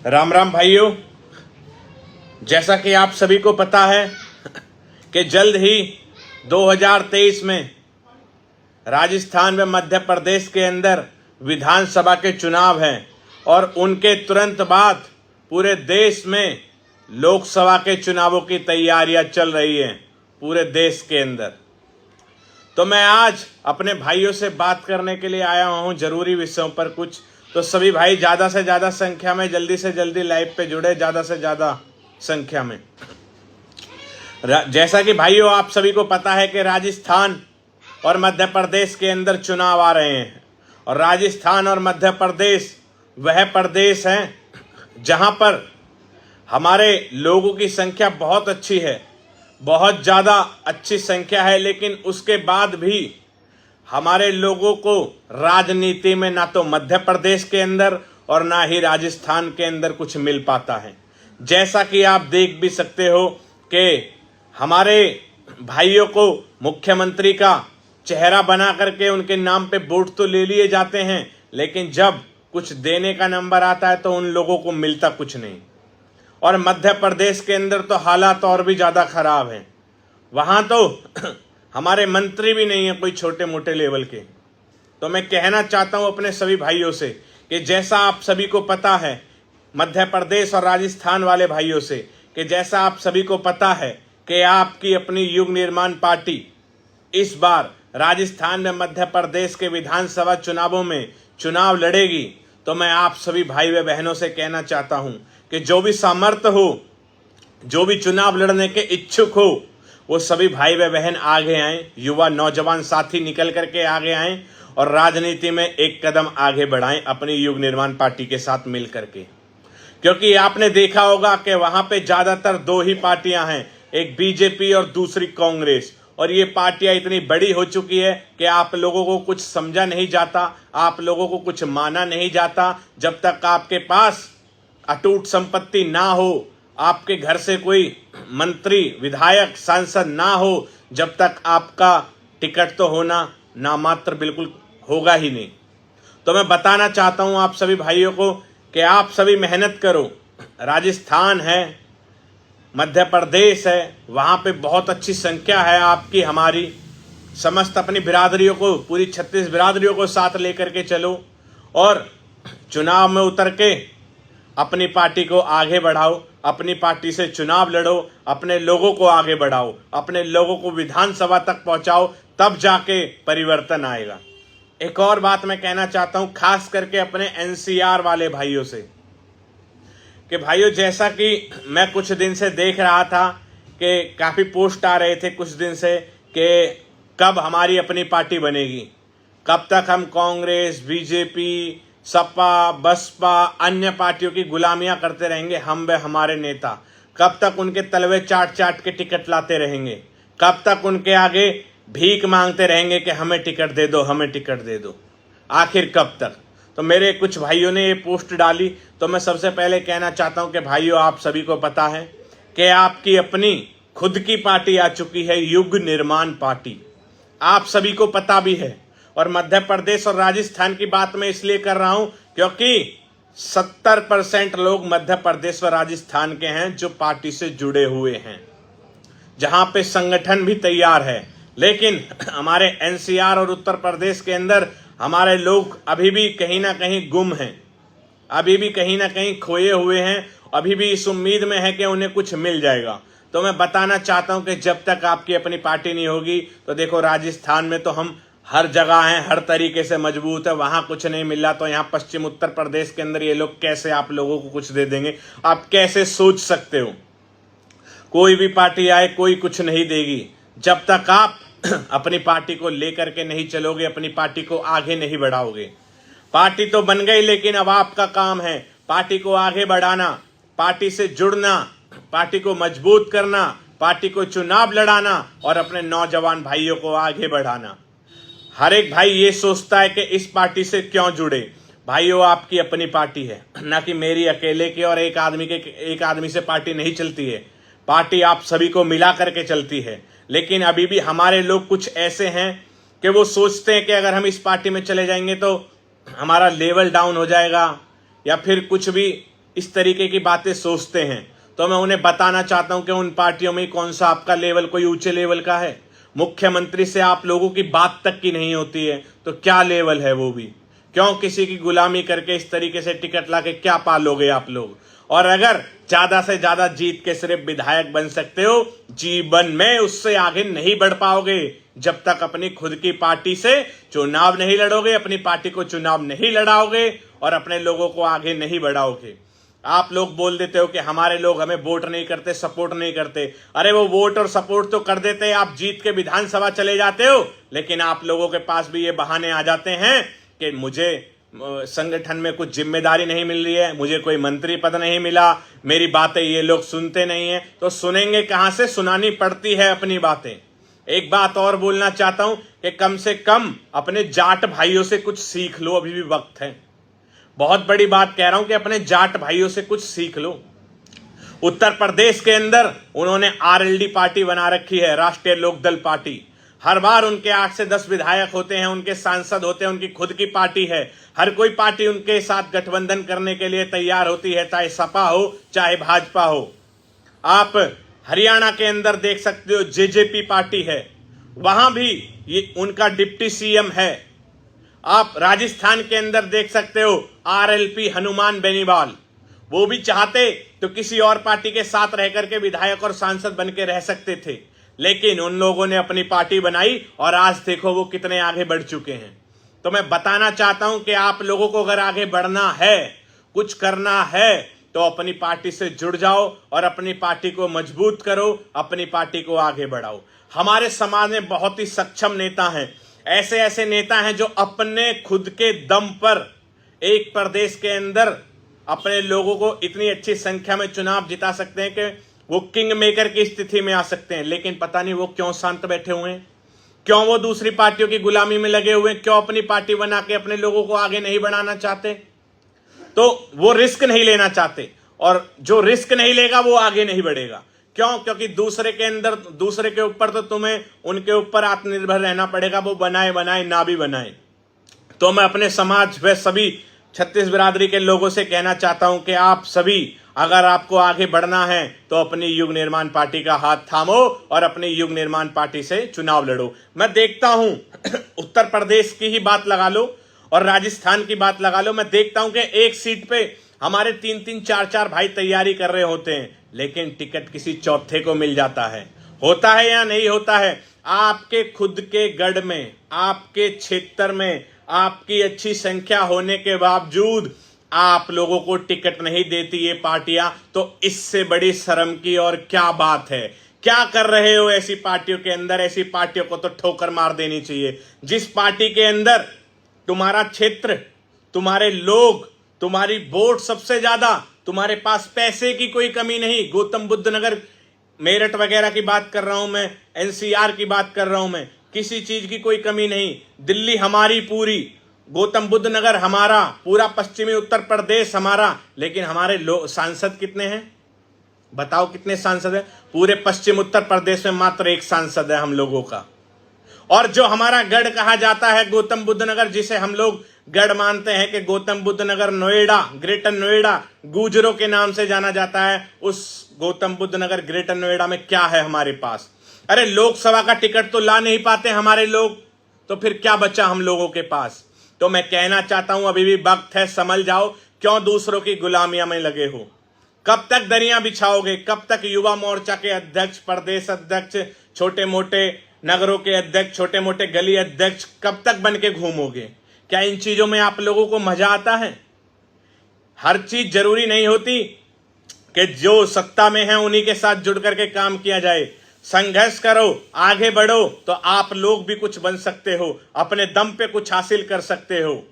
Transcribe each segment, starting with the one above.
राम राम भाइयों। जैसा कि आप सभी को पता है कि जल्द ही 2023 में राजस्थान व मध्य प्रदेश के अंदर विधानसभा के चुनाव हैं और उनके तुरंत बाद पूरे देश में लोकसभा के चुनावों की तैयारियां चल रही हैं पूरे देश के अंदर। तो मैं आज अपने भाइयों से बात करने के लिए आया हूं जरूरी विषयों पर कुछ। तो सभी भाई ज़्यादा से ज़्यादा संख्या में जल्दी से जल्दी लाइव पे जुड़े, ज़्यादा से ज़्यादा संख्या में। जैसा कि भाइयों आप सभी को पता है कि राजस्थान और मध्य प्रदेश के अंदर चुनाव आ रहे हैं और राजस्थान और मध्य प्रदेश वह प्रदेश हैं जहां पर हमारे लोगों की संख्या बहुत अच्छी है, बहुत ज़्यादा अच्छी संख्या है, लेकिन उसके बाद भी हमारे लोगों को राजनीति में ना तो मध्य प्रदेश के अंदर और ना ही राजस्थान के अंदर कुछ मिल पाता है। जैसा कि आप देख भी सकते हो कि हमारे भाइयों को मुख्यमंत्री का चेहरा बना करके उनके नाम पे वोट तो ले लिए जाते हैं, लेकिन जब कुछ देने का नंबर आता है तो उन लोगों को मिलता कुछ नहीं। और मध्य प्रदेश के अंदर तो हालात और भी ज़्यादा खराब हैं। वहाँ तो हमारे मंत्री भी नहीं हैं कोई छोटे मोटे लेवल के। तो मैं कहना चाहता हूँ अपने सभी भाइयों से कि जैसा आप सभी को पता है, मध्य प्रदेश और राजस्थान वाले भाइयों से, कि जैसा आप सभी को पता है कि आपकी अपनी युग निर्माण पार्टी इस बार राजस्थान में मध्य प्रदेश के विधानसभा चुनावों में चुनाव लड़ेगी। तो मैं आप सभी भाई व बहनों से कहना चाहता हूं कि जो भी सामर्थ्य हो, जो भी चुनाव लड़ने के इच्छुक हो, वो सभी भाई व बहन आगे आएं, युवा नौजवान साथी निकल करके आगे आएं और राजनीति में एक कदम आगे बढ़ाएं अपनी युग निर्माण पार्टी के साथ मिल करके। क्योंकि आपने देखा होगा कि वहां पे ज्यादातर दो ही पार्टियां हैं, एक बीजेपी और दूसरी कांग्रेस। और ये पार्टियां इतनी बड़ी हो चुकी है कि आप लोगों को कुछ समझा नहीं जाता, आप लोगों को कुछ माना नहीं जाता। जब तक आपके पास अटूट संपत्ति ना हो, आपके घर से कोई मंत्री विधायक सांसद ना हो, जब तक आपका टिकट तो होना नामात्र बिल्कुल होगा ही नहीं। तो मैं बताना चाहता हूं आप सभी भाइयों को कि आप सभी मेहनत करो। राजस्थान है, मध्य प्रदेश है, वहाँ पे बहुत अच्छी संख्या है आपकी, हमारी समस्त अपनी बिरादरियों को, पूरी 36 बिरादरियों को साथ लेकर के चलो और चुनाव में उतर के अपनी पार्टी को आगे बढ़ाओ, अपनी पार्टी से चुनाव लड़ो, अपने लोगों को आगे बढ़ाओ, अपने लोगों को विधानसभा तक पहुंचाओ, तब जाके परिवर्तन आएगा। एक और बात मैं कहना चाहता हूं खास करके अपने एनसीआर वाले भाइयों से कि भाइयों, जैसा कि मैं कुछ दिन से देख रहा था कि काफ़ी पोस्ट आ रहे थे कुछ दिन से कि कब हमारी अपनी पार्टी बनेगी, कब तक हम कांग्रेस, बीजेपी, सपा, बसपा, अन्य पार्टियों की गुलामियां करते रहेंगे, हम व हमारे नेता कब तक उनके तलवे चाट चाट के टिकट लाते रहेंगे, कब तक उनके आगे भीख मांगते रहेंगे कि हमें टिकट दे दो, हमें टिकट दे दो, आखिर कब तक। तो मेरे कुछ भाइयों ने ये पोस्ट डाली। तो मैं सबसे पहले कहना चाहता हूं कि भाइयों, आप सभी को पता है कि आपकी अपनी खुद की पार्टी आ चुकी है, युग निर्माण पार्टी, आप सभी को पता भी है। और मध्य प्रदेश और राजस्थान की बात मैं इसलिए कर रहा हूं क्योंकि 70% लोग मध्य प्रदेश और राजस्थान के हैं जो पार्टी से जुड़े हुए हैं, जहां पे संगठन भी तैयार है। लेकिन हमारे एनसीआर और उत्तर प्रदेश के अंदर हमारे लोग अभी भी कहीं ना कहीं गुम हैं, अभी भी कहीं ना कहीं खोए हुए हैं, अभी भी इस उम्मीद में है कि उन्हें कुछ मिल जाएगा। तो मैं बताना चाहता हूं कि जब तक आपकी अपनी पार्टी नहीं होगी, तो देखो राजस्थान में तो हम हर जगह हैं, हर तरीके से मजबूत है, वहां कुछ नहीं मिला तो यहाँ पश्चिम उत्तर प्रदेश के अंदर ये लोग कैसे आप लोगों को कुछ दे देंगे? आप कैसे सोच सकते हो? कोई भी पार्टी आए कोई कुछ नहीं देगी जब तक आप अपनी पार्टी को लेकर के नहीं चलोगे, अपनी पार्टी को आगे नहीं बढ़ाओगे। पार्टी तो बन गई, लेकिन अब आपका काम है पार्टी को आगे बढ़ाना, पार्टी से जुड़ना, पार्टी को मजबूत करना, पार्टी को चुनाव लड़ाना और अपने नौजवान भाइयों को आगे बढ़ाना। हर एक भाई ये सोचता है कि इस पार्टी से क्यों जुड़े। भाइयों, आपकी अपनी पार्टी है, ना कि मेरी अकेले की, और एक आदमी से पार्टी नहीं चलती है। पार्टी आप सभी को मिला करके चलती है। लेकिन अभी भी हमारे लोग कुछ ऐसे हैं कि वो सोचते हैं कि अगर हम इस पार्टी में चले जाएंगे तो हमारा लेवल डाउन हो जाएगा, या फिर कुछ भी इस तरीके की बातें सोचते हैं, तो मैं उन्हें बताना चाहता हूं कि उन पार्टियों में कौन सा आपका लेवल कोई ऊंचे लेवल का है। मुख्यमंत्री से आप लोगों की बात तक की नहीं होती है, तो क्या लेवल है वो भी? क्यों किसी की गुलामी करके इस तरीके से टिकट लाके क्या पालोगे आप लोग? और अगर ज्यादा से ज्यादा जीत के सिर्फ विधायक बन सकते हो, जीवन में उससे आगे नहीं बढ़ पाओगे जब तक अपनी खुद की पार्टी से चुनाव नहीं लड़ोगे, अपनी पार्टी को चुनाव नहीं लड़ाओगे और अपने लोगों को आगे नहीं बढ़ाओगे। आप लोग बोल देते हो कि हमारे लोग हमें वोट नहीं करते, सपोर्ट नहीं करते। अरे वो वोट और सपोर्ट तो कर देते, आप जीत के विधानसभा चले जाते हो, लेकिन आप लोगों के पास भी ये बहाने आ जाते हैं कि मुझे संगठन में कुछ जिम्मेदारी नहीं मिल रही है, मुझे कोई मंत्री पद नहीं मिला, मेरी बातें ये लोग सुनते नहीं है। तो सुनेंगे कहां से? सुनानी पड़ती है अपनी बातें। एक बात और बोलना चाहता हूं कि कम से कम अपने जाट भाइयों से कुछ सीख लो, अभी भी वक्त है। बहुत बड़ी बात कह रहा हूं कि अपने जाट भाइयों से कुछ सीख लो। उत्तर प्रदेश के अंदर उन्होंने आरएलडी पार्टी बना रखी है, राष्ट्रीय लोकदल पार्टी। हर बार उनके 8 से 10 विधायक होते हैं, उनके सांसद होते हैं, उनकी खुद की पार्टी है। हर कोई पार्टी उनके साथ गठबंधन करने के लिए तैयार होती है, चाहे सपा हो चाहे भाजपा हो। आप हरियाणा के अंदर देख सकते हो, जेजेपी पार्टी है, वहां भी ये उनका डिप्टी सीएम है। आप राजस्थान के अंदर देख सकते हो, आरएलपी हनुमान बेनीवाल, वो भी चाहते तो किसी और पार्टी के साथ रह करके विधायक और सांसद बन के रह सकते थे, लेकिन उन लोगों ने अपनी पार्टी बनाई और आज देखो वो कितने आगे बढ़ चुके हैं। तो मैं बताना चाहता हूं कि आप लोगों को अगर आगे बढ़ना है, कुछ करना है, तो अपनी पार्टी से जुड़ जाओ और अपनी पार्टी को मजबूत करो, अपनी पार्टी को आगे बढ़ाओ। हमारे समाज में बहुत ही सक्षम नेता हैं, ऐसे ऐसे नेता हैं जो अपने खुद के दम पर एक प्रदेश के अंदर अपने लोगों को इतनी अच्छी संख्या में चुनाव जिता सकते हैं कि वो किंग मेकर की स्थिति में आ सकते हैं। लेकिन पता नहीं वो क्यों शांत बैठे हुए हैं, क्यों वो दूसरी पार्टियों की गुलामी में लगे हुए हैं, क्यों अपनी पार्टी बना के अपने लोगों को आगे नहीं बढ़ाना चाहते। तो वो रिस्क नहीं लेना चाहते, और जो रिस्क नहीं लेगा वो आगे नहीं बढ़ेगा। क्यों? क्योंकि दूसरे के अंदर, दूसरे के ऊपर तो तुम्हें उनके ऊपर आत्मनिर्भर रहना पड़ेगा, वो बनाए ना भी बनाए। तो मैं अपने समाज व सभी छत्तीस बिरादरी के लोगों से कहना चाहता हूं कि आप सभी, अगर आपको आगे बढ़ना है तो अपनी युग निर्माण पार्टी का हाथ थामो और अपनी युग निर्माण पार्टी से चुनाव लड़ो। मैं देखता हूं उत्तर प्रदेश की ही बात लगा लो और राजस्थान की बात लगा लो, मैं देखता हूं कि एक सीट पे हमारे 3-3, 4-4 भाई तैयारी कर रहे होते हैं, लेकिन टिकट किसी चौथे को मिल जाता है। होता है या नहीं होता है? आपके खुद के गढ़ में, आपके क्षेत्र में आपकी अच्छी संख्या होने के बावजूद आप लोगों को टिकट नहीं देती ये पार्टियां, तो इससे बड़ी शर्म की और क्या बात है? क्या कर रहे हो ऐसी पार्टियों के अंदर? ऐसी पार्टियों को तो ठोकर मार देनी चाहिए। जिस पार्टी के अंदर तुम्हारा क्षेत्र, तुम्हारे लोग, तुम्हारी वोट सबसे ज्यादा, तुम्हारे पास पैसे की कोई कमी नहीं। गौतम बुद्ध नगर, मेरठ वगैरह की बात कर रहा हूं मैं, एनसीआर की बात कर रहा हूं मैं, किसी चीज की कोई कमी नहीं। दिल्ली हमारी पूरी, गौतम बुद्ध नगर हमारा, पूरा पश्चिमी उत्तर प्रदेश हमारा, लेकिन हमारे सांसद कितने हैं? बताओ कितने सांसद हैं? पूरे पश्चिम उत्तर प्रदेश में मात्र 1 सांसद है हम लोगों का। और जो हमारा गढ़ कहा जाता है गौतम बुद्ध नगर, जिसे हम लोग गढ़ मानते हैं कि गौतम बुद्ध नगर नोएडा, ग्रेटर नोएडा गुजरों के नाम से जाना जाता है, उस गौतम बुद्ध नगर ग्रेटर नोएडा में क्या है हमारे पास? अरे लोकसभा का टिकट तो ला नहीं पाते हमारे लोग, तो फिर क्या बचा हम लोगों के पास? तो मैं कहना चाहता हूं अभी भी वक्त है, समझ जाओ। क्यों दूसरों की गुलामियां में लगे हो? कब तक दरियां बिछाओगे? कब तक युवा मोर्चा के अध्यक्ष, प्रदेश अध्यक्ष, छोटे मोटे नगरों के अध्यक्ष, छोटे मोटे गली अध्यक्ष कब तक बन के घूमोगे? क्या इन चीजों में आप लोगों को मजा आता है? हर चीज जरूरी नहीं होती कि जो सत्ता में है उन्हीं के साथ जुड़ करके काम किया जाए। संघर्ष करो, आगे बढ़ो, तो आप लोग भी कुछ बन सकते हो, अपने दम पे कुछ हासिल कर सकते हो।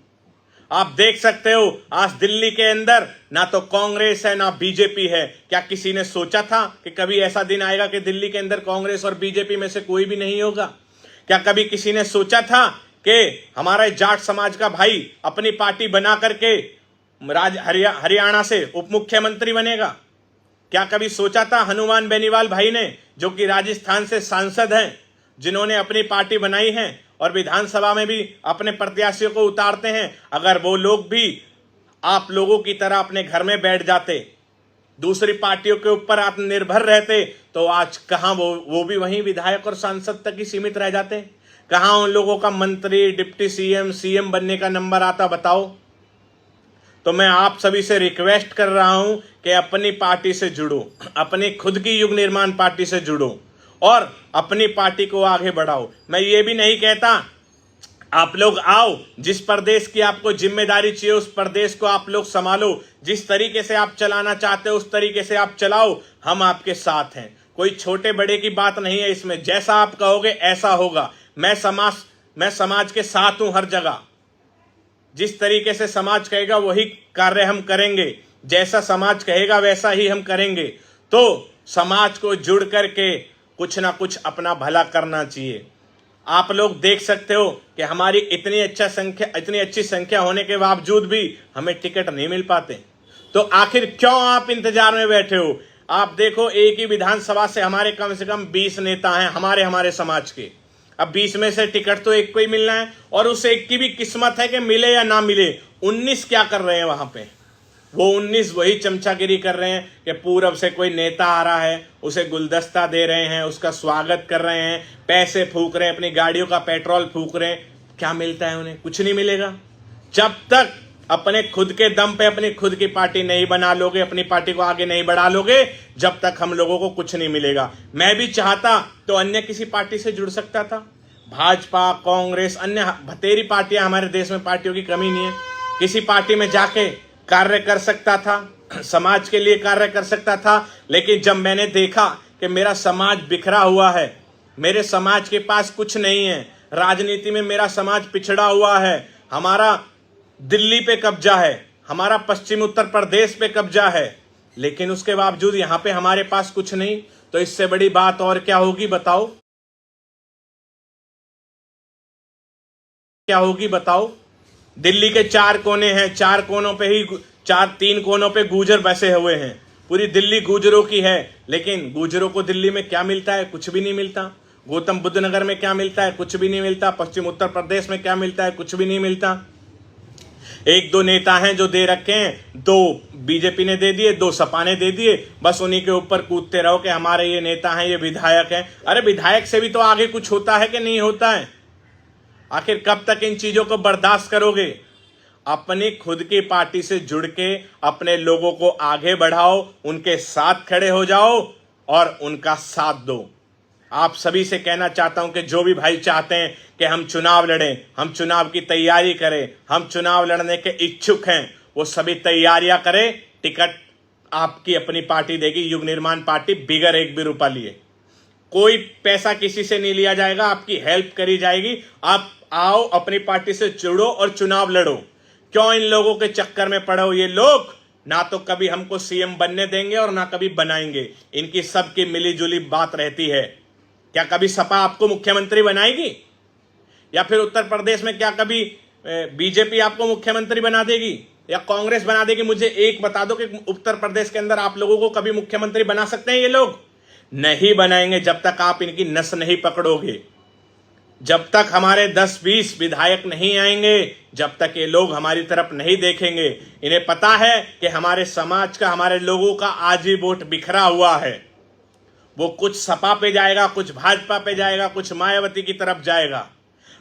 आप देख सकते हो आज दिल्ली के अंदर ना तो कांग्रेस है ना बीजेपी है। क्या किसी ने सोचा था कि कभी ऐसा दिन आएगा कि दिल्ली के अंदर कांग्रेस और बीजेपी में से कोई भी नहीं होगा? क्या कभी किसी ने सोचा था कि हमारा जाट समाज का भाई अपनी पार्टी बना करके हरियाणा से उप मुख्यमंत्री बनेगा? क्या कभी सोचा था हनुमान बेनीवाल भाई ने, जो कि राजस्थान से सांसद हैं, जिन्होंने अपनी पार्टी बनाई है और विधानसभा में भी अपने प्रत्याशियों को उतारते हैं, अगर वो लोग भी आप लोगों की तरह अपने घर में बैठ जाते, दूसरी पार्टियों के ऊपर आत्मनिर्भर रहते, तो आज कहां वो भी वहीं विधायक और सांसद तक ही सीमित रह जाते। कहां उन लोगों का मंत्री, डिप्टी सीएम बनने का नंबर आता, बताओ। तो मैं आप सभी से रिक्वेस्ट कर रहा हूं कि अपनी पार्टी से जुड़ो, अपनी खुद की युग निर्माण पार्टी से जुड़ो और अपनी पार्टी को आगे बढ़ाओ। मैं ये भी नहीं कहता आप लोग आओ, जिस प्रदेश की आपको जिम्मेदारी चाहिए उस प्रदेश को आप लोग संभालो, जिस तरीके से आप चलाना चाहते हो उस तरीके से आप चलाओ, हम आपके साथ हैं। कोई छोटे बड़े की बात नहीं है इसमें, जैसा आप कहोगे ऐसा होगा। मैं समाज के साथ हूं हर जगह। जिस तरीके से समाज कहेगा वही कार्य हम करेंगे, जैसा समाज कहेगा वैसा ही हम करेंगे। तो समाज को जुड़ करके कुछ ना कुछ अपना भला करना चाहिए। आप लोग देख सकते हो कि हमारी इतनी अच्छी संख्या होने के बावजूद भी हमें टिकट नहीं मिल पाते। तो आखिर क्यों आप इंतजार में बैठे हो? आप देखो, एक ही विधानसभा से हमारे कम से कम 20 नेता हैं हमारे समाज के। अब 20 में से टिकट तो एक को ही मिलना है, और उस एक की भी किस्मत है कि मिले या ना मिले। 19 क्या कर रहे हैं वहां पे? वो 19 वही चमचागिरी कर रहे हैं कि पूरब से कोई नेता आ रहा है, उसे गुलदस्ता दे रहे हैं, उसका स्वागत कर रहे हैं, पैसे फूक रहे हैं, अपनी गाड़ियों का पेट्रोल फूक रहे हैं। क्या मिलता है उन्हें? कुछ नहीं मिलेगा। जब तक अपने खुद के दम पे अपनी खुद की पार्टी नहीं बना लोगे, अपनी पार्टी को आगे नहीं बढ़ा लोगे, जब तक हम लोगों को कुछ नहीं मिलेगा। मैं भी चाहता तो अन्य किसी पार्टी से जुड़ सकता था, भाजपा, कांग्रेस, अन्य बतेरी पार्टियां, हमारे देश में पार्टियों की कमी नहीं है। किसी पार्टी में जाके कार्य कर सकता था, समाज के लिए कार्य कर सकता था। लेकिन जब मैंने देखा कि मेरा समाज बिखरा हुआ है, मेरे समाज के पास कुछ नहीं है, राजनीति में मेरा समाज पिछड़ा हुआ है, हमारा दिल्ली पे कब्जा है, हमारा पश्चिम उत्तर प्रदेश पे कब्जा है, लेकिन उसके बावजूद यहां पे हमारे पास कुछ नहीं, तो इससे बड़ी बात और क्या होगी बताओ? क्या होगी बताओ? दिल्ली के 4 कोने हैं, 4 कोनों पे ही 3 कोनों पे गुर्जर बसे हुए हैं। पूरी दिल्ली गुर्जरों की है, लेकिन गुर्जरों को दिल्ली में क्या मिलता है? कुछ भी नहीं मिलता। गौतम बुद्ध नगर में क्या मिलता है? कुछ भी नहीं मिलता। पश्चिम उत्तर प्रदेश में क्या मिलता है? कुछ भी नहीं मिलता। 1-2 नेता हैं जो दे रखे हैं, 2 बीजेपी ने दे दिए, 2 सपा ने दे दिए, बस उन्हीं के ऊपर कूदते रहो कि हमारे ये नेता हैं, ये विधायक हैं। अरे विधायक से भी तो आगे कुछ होता है कि नहीं होता है? आखिर कब तक इन चीजों को बर्दाश्त करोगे? अपनी खुद की पार्टी से जुड़ के अपने लोगों को आगे बढ़ाओ, उनके साथ खड़े हो जाओ और उनका साथ दो। आप सभी से कहना चाहता हूं कि जो भी भाई चाहते हैं कि हम चुनाव लड़ें, हम चुनाव की तैयारी करें, हम चुनाव लड़ने के इच्छुक हैं, वो सभी तैयारियां करें। टिकट आपकी अपनी पार्टी देगी, युग निर्माण पार्टी, बिगर 1 भी रुपया लिए। कोई पैसा किसी से नहीं लिया जाएगा, आपकी हेल्प करी जाएगी। आप आओ, अपनी पार्टी से जुड़ो और चुनाव लड़ो। क्यों इन लोगों के चक्कर में पड़े हो? ये लोग ना तो कभी हमको सीएम बनने देंगे और ना कभी बनाएंगे। इनकी सबकी मिलीजुली बात रहती है। क्या कभी सपा आपको मुख्यमंत्री बनाएगी? या फिर उत्तर प्रदेश में क्या कभी बीजेपी आपको मुख्यमंत्री बना देगी या कांग्रेस बना देगी? मुझे एक बता दो कि उत्तर प्रदेश के अंदर आप लोगों को कभी मुख्यमंत्री बना सकते हैं ये लोग? नहीं बनाएंगे जब तक आप इनकी नस नहीं पकड़ोगे। जब तक हमारे 10-20 विधायक नहीं आएंगे, जब तक ये लोग हमारी तरफ नहीं देखेंगे। इन्हें पता है कि हमारे समाज का, हमारे लोगों का आज ही वोट बिखरा हुआ है। वो कुछ सपा पे जाएगा, कुछ भाजपा पे जाएगा, कुछ मायावती की तरफ जाएगा।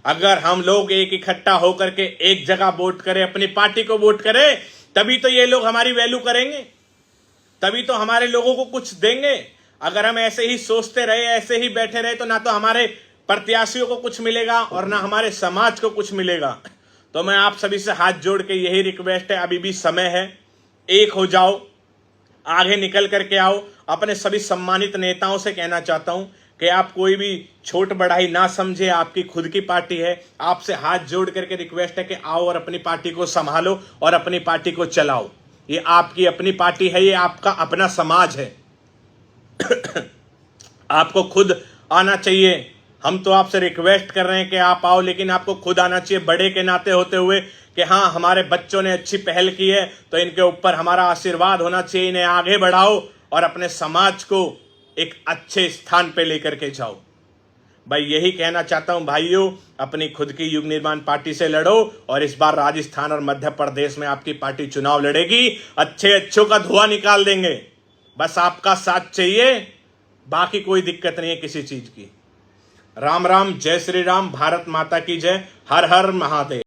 अगर हम लोग एक इकट्ठा होकर के एक जगह वोट करें, अपनी पार्टी को वोट करें, तभी तो ये लोग हमारी वैल्यू करेंगे, तभी तो हमारे लोगों को कुछ देंगे। अगर हम ऐसे ही सोचते रहे, ऐसे ही बैठे रहे, तो ना तो हमारे प्रत्याशियों को कुछ मिलेगा और ना हमारे समाज को कुछ मिलेगा। तो मैं आप सभी से हाथ जोड़ के यही रिक्वेस्ट है, अभी भी समय है, एक हो जाओ, आगे निकल करके आओ। अपने सभी सम्मानित नेताओं से कहना चाहता हूं कि आप कोई भी छोट बढ़ाई ना समझे, आपकी खुद की पार्टी है। आपसे हाथ जोड़ करके रिक्वेस्ट है कि आओ और अपनी पार्टी को संभालो और अपनी पार्टी को चलाओ। ये आपकी अपनी पार्टी है, ये आपका अपना समाज है। आपको खुद आना चाहिए। हम तो आपसे रिक्वेस्ट कर रहे हैं कि आप आओ, लेकिन आपको खुद आना चाहिए, बड़े के नाते होते हुए कि हाँ, हमारे बच्चों ने अच्छी पहल की है तो इनके ऊपर हमारा आशीर्वाद होना चाहिए। इन्हें आगे बढ़ाओ और अपने समाज को एक अच्छे स्थान पे लेकर के जाओ। भाई यही कहना चाहता हूं भाइयों, अपनी खुद की युग निर्माण पार्टी से लड़ो और इस बार राजस्थान और मध्य प्रदेश में आपकी पार्टी चुनाव लड़ेगी, अच्छे अच्छों का धुआं निकाल देंगे। बस आपका साथ चाहिए, बाकी कोई दिक्कत नहीं है किसी चीज की। राम राम, जय श्री राम, भारत माता की जय, हर हर महादेव।